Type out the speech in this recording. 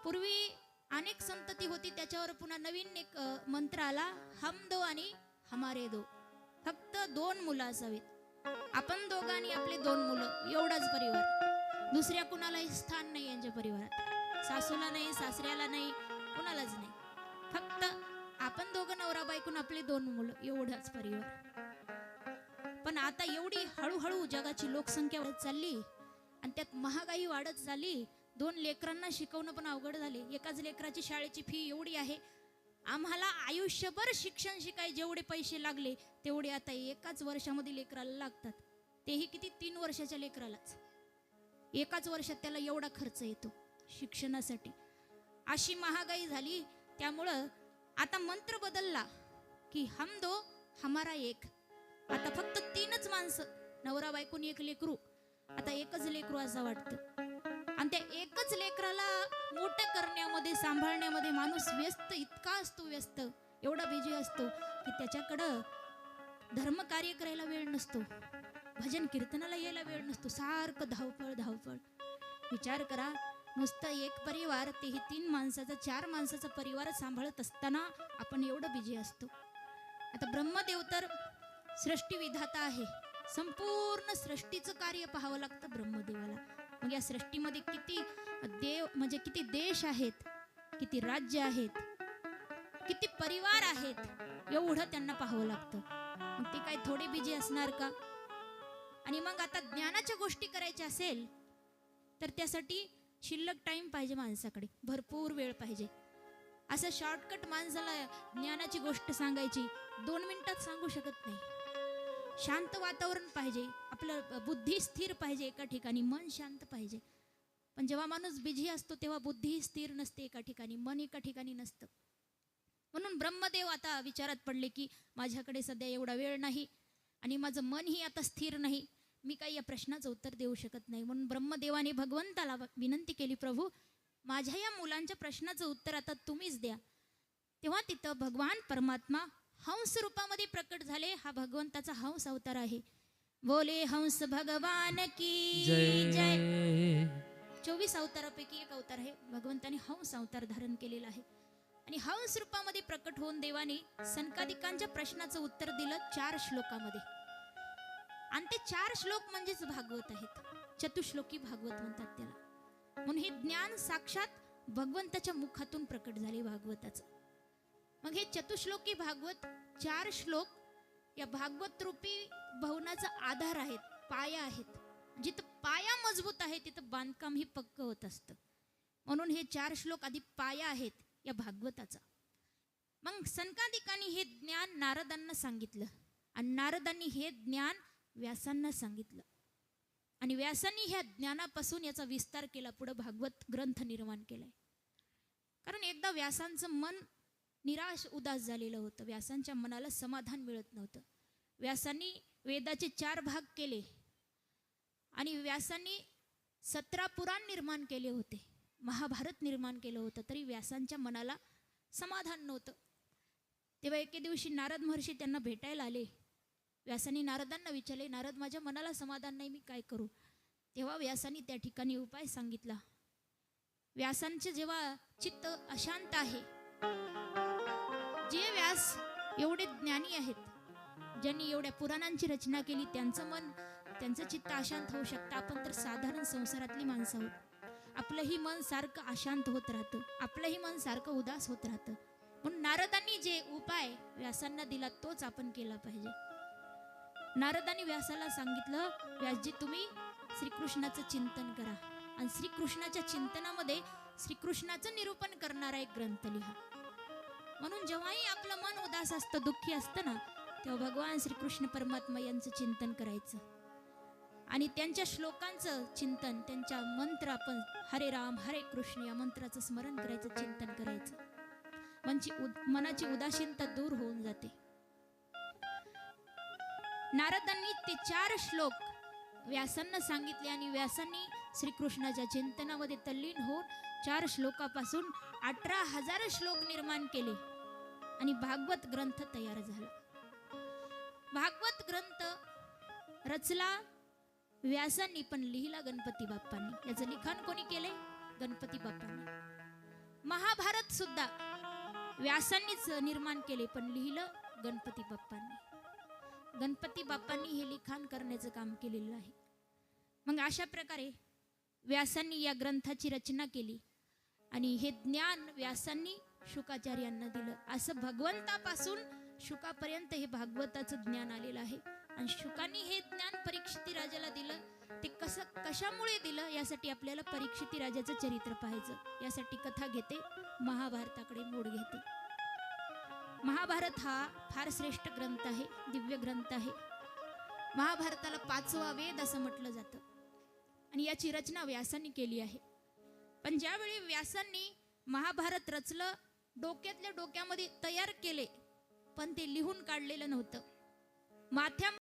पूर्वी अनेक संतती होती, त्याच्यावर पुन्हा नवीन एक मंत्र आला, हम दो आणि हमारे दो. फक्त 2 मुलं असावीत, आपण दोघं आणि आपले 2 मुलं, एवढाच परिवार. दुसऱ्या कुणालाही स्थान नाही यांच्या परिवारात, सासूला नाही, सासऱ्याला नाही, कुणालाच नाही. फक्त आपण दोघं नवरा बायकून आपले 2 मुलं, एवढाच परिवार. पण आता एवढी हळूहळू जगाची लोकसंख्या वाढत चालली आणि त्यात महागाई वाढत चालली. 2 लेकरांना शिकवणं पण अवघड झाले. एकाच लेकराची शाळेची फी एवढी आहे. आम्हाला आयुष्यभर शिक्षण शिकाय जेवढे पैसे लागले तेवढे आता एकाच वर्षामध्ये लेकराला लागतात. तेही किती, 3 वर्षाच्या लेकरालाच एकाच वर्षात त्याला एवढा खर्च येतो शिक्षणासाठी. अशी महागाई झाली. त्यामुळं आता मंत्र बदलला की हम दो हमारा एक. आता फक्त 3च माणसं, नवरा बायकोन 1 लेकरू. आता एकच लेकरू असं वाटतं. आणि त्या एकच लेकराला मोठं करण्यामध्ये, सांभाळण्यामध्ये माणूस व्यस्त इतका असतो, व्यस्त एवढा बिझी असतो की त्याच्याकडं धर्मकार्य करायला वेळ नसतो, भजन कीर्तनाला यायला वेळ नसतो. सारखं धावपळ धावपळ. विचार करा, नुसतं एक परिवार, तेही 3 माणसाचा, 4 माणसाचा परिवार सांभाळत असताना आपण एवढं बिझी असतो. आता ब्रह्मदेव तर सृष्टी विधाता आहे. संपूर्ण सृष्टीचं कार्य पाहावं लागतं ब्रह्मदेवाला. मग या सृष्टीमध्ये किती देव, म्हणजे किती देश आहेत, किती राज्य आहेत, किती परिवार आहेत, एवढं त्यांना पाहावं लागतं. मग ते काय थोडे बिझी असणार का? आणि मग आता ज्ञानाच्या गोष्टी करायच्या असेल तर त्यासाठी शिल्लक टाइम पाहिजे माणसाकडे, भरपूर वेळ पाहिजे. असं शॉर्टकट माणसाला ज्ञानाची गोष्ट सांगायची 2 मिनिटात सांगू शकत नाही. शांत वातावरण पाहिजे, आपलं बुद्धी स्थिर पाहिजे एका ठिकाणी, मन शांत पाहिजे. पण जेव्हा माणूस बिझी असतो तेव्हा बुद्धी स्थिर नसते एका ठिकाणी, मन एका ठिकाणी नसतं. म्हणून ब्रह्मदेव आता विचारात पडले की माझ्याकडे सध्या एवढा वेळ नाही आणि माझं मनही आता स्थिर नाही, मी काही या प्रश्नाचं उत्तर देऊ शकत नाही. म्हणून ब्रह्मदेवाने भगवंताला विनंती केली, प्रभू माझ्या या मुलांच्या प्रश्नाचं उत्तर आता तुम्हीच द्या. तेव्हा तिथं भगवान परमात्मा हंस रूपामध्ये प्रकट झाले. हा भगवंताचा हंस अवतार आहे. बोले हंस भगवान की जय. 24 अवतारापैकी एक अवतार आहे. भगवंताने हंस अवतार धारण केलेला आहे. आणि हंस रूपामध्ये प्रकट होऊन देवाने सनकादिकांच्या प्रश्नाचं उत्तर दिलं 4 श्लोकामध्ये. आणि ते 4 श्लोक म्हणजेच भागवत आहेत. चतुश्लोकी भागवत म्हणतात त्याला. म्हणून हे ज्ञान साक्षात भगवंताच्या मुखातून प्रकट झाले भागवताचं. मग हे चतुश्लोकी भागवत 4 श्लोक या भागवत रूपी भवनाचा आधार आहेत, पाया आहेत. जिथं पाया मजबूत आहे तिथं बांधकाम ही पक्क होत असतं. म्हणून हे 4 श्लोक आधी पाया आहेत या भागवताचा. मग सनकादिकांनी हे ज्ञान नारदांना सांगितलं आणि नारदांनी हे ज्ञान व्यासांना सांगितलं आणि व्यासांनी ह्या ज्ञानापासून याचा विस्तार केला, पुढे भागवत ग्रंथ निर्माण केलाय. कारण एकदा व्यासांचं मन निराश उदास झालेलं होतं. व्यासांच्या मनाला समाधान मिळत नव्हतं. व्यासांनी वेदाचे 4 भाग केले आणि व्यासांनी 17 पुराण निर्माण केले होते, महाभारत निर्माण केलं होतं, तरी व्यासांच्या मनाला समाधान नव्हतं. तेव्हा एके दिवशी नारद महर्षी त्यांना भेटायला आले. व्यासांनी नारदांना विचारले, नारद माझ्या मनाला समाधान नाही, मी काय करू? तेव्हा व्यासांनी त्या ठिकाणी उपाय सांगितला. व्यासांचे जेव्हा चित्त अशांत आहे, जे व्यास एवढे ज्ञानी आहेत, ज्यांनी एवढ्या पुराणांची रचना केली, त्यांचं चित्त अशांत होऊ शकतं. आपण तर साधारण संसारातली माणसं आहोत. आपलंही मन सारखं अशांत होत राहतं, आपलंही मन सारखं उदास होत राहतं. म्हणून नारदांनी जे उपाय व्यासांना दिला तोच आपण केला पाहिजे. नारदांनी व्यासाला सांगितलं, व्यासजी तुम्ही श्रीकृष्णाचं चिंतन करा आणि श्रीकृष्णाच्या चिंतनामध्ये श्रीकृष्णाचं निरूपण करणारा एक ग्रंथ लिहा. म्हणून जेव्हाही आपलं मन उदास असतं, दुःखी असतं ना, तेव्हा भगवान श्रीकृष्ण परमात्मा यांचं चिंतन करायचं आणि त्यांच्या श्लोकांचं चिंतन, त्यांच्या मंत्र आपण हरे राम हरे कृष्ण या मंत्राचं स्मरण करायचं, चिंतन करायचं. मनाची उदासीनता दूर होऊन जाते. नारदांनी ते 4 श्लोक व्यासांना सांगितले आणि व्यासांनी श्रीकृष्णाच्या चिंतनामध्ये तल्लीन होऊन 4 श्लोकापासून 18,000 श्लोक निर्माण केले आणि भागवत ग्रंथ तयार झाला. भागवत ग्रंथ रचला व्यासांनी, पण लिहिला गणपती बाप्पांनी. याचं लिखाण कोणी केले? गणपती बाप्पांनी. महाभारत सुद्धा व्यासांनीच निर्माण केले, पण लिहिलं गणपती बाप्पांनी. गणपती बाप्पांनी हे लिखाण करण्याचं काम केलेलं आहे. मग अशा प्रकारे व्यासांनी या ग्रंथाची रचना केली आणि हे ज्ञान व्यासांनी शुकाचार्यांना दिलं. असं भगवंतापासून शुकापर्यंत हे भागवताचं ज्ञान आलेलं आहे. आणि शुकांनी हे ज्ञान परीक्षिती राजाला दिलं. ते कशामुळे दिलं यासाठी आपल्याला परीक्षिती राजाचं चरित्र पाहायचं. यासाठी कथा घेते, महाभारताकडे मोड घेते. महाभारत हा फार श्रेष्ठ ग्रंथ आहे, दिव्य ग्रंथ आहे. महाभारताला 5वा वेद असं म्हटलं जातं आणि याची रचना व्यासांनी केली आहे. पण ज्यावेळी व्यासांनी महाभारत रचलं, डोक्यातल्या डोक्यामध्ये तयार केले, पण ते लिहून काढलेलं नव्हतं. माथ्या